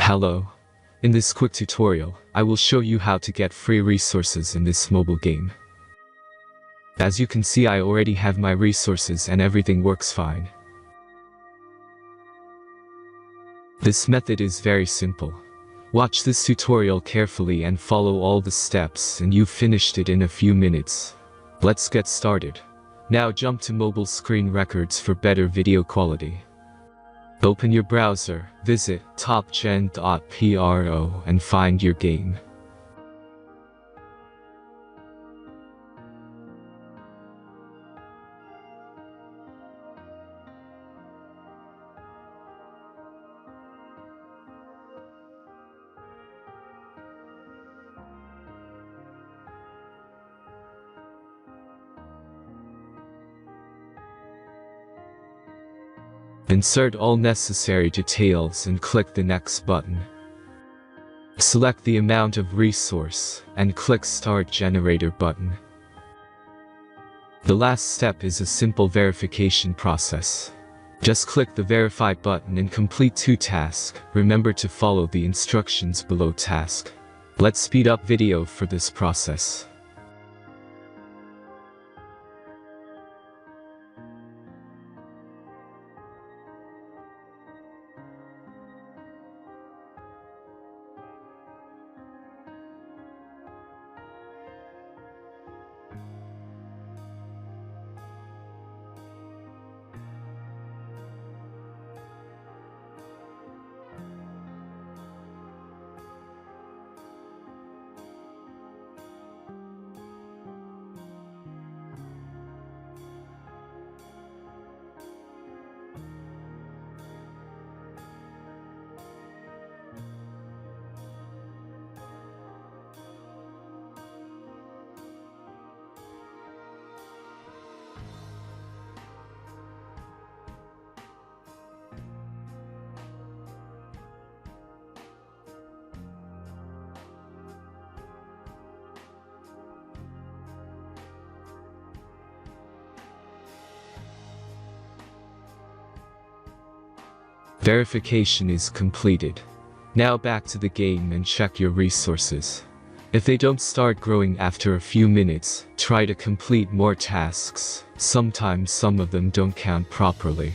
Hello. In this quick tutorial, I will show you how to get free resources in this mobile game. As you can see, I already have my resources and everything works fine. This method is very simple. Watch this tutorial carefully and follow all the steps and you've finished it in a few minutes. Let's get started. Now jump to mobile screen records for better video quality. Open your browser, visit topgen.pro and find your game. Insert all necessary details and click the next button. Select the amount of resource and click Start Generator button. The last step is a simple verification process. Just click the Verify button and complete 2 tasks. Remember to follow the instructions below task. Let's speed up video for this process. Verification is completed. Now back to the game and check your resources. If they don't start growing after a few minutes, try to complete more tasks. Sometimes some of them don't count properly.